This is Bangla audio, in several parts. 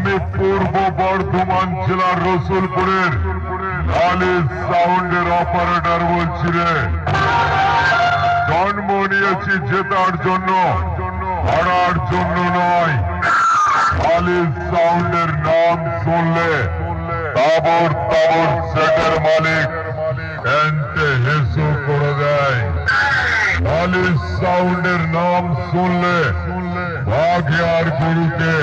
আমি পূর্ব বর্ধমান জেলার রসুলপুরের লালিস সাউন্ডের অপারেটর বলছি রে। জন্ম নিয়েছি জেতার জন্য, হারার জন্য নয়। লালিস সাউন্ডের নাম শুনলে তাবর তাবর সেটের মালিক এনতে হেসু করে দেয়। লালিস সাউন্ডের নাম শুনলে বাঘে আর গরুকে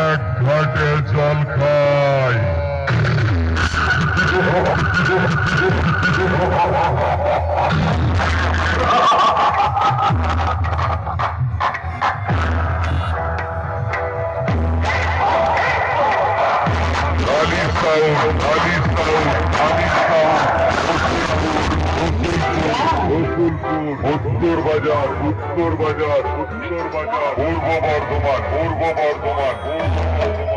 এক ঘাটে জল খায়। লালিস সাউন্ড, লালিস সাউন্ড, লালিস সাউন্ড, উত্তর বাজার, উত্তর বাজার, উত্তর বাজার, পূর্ব বর্ধমান, পূর্ব বর্ধমান, পূর্ব বর্ধমান।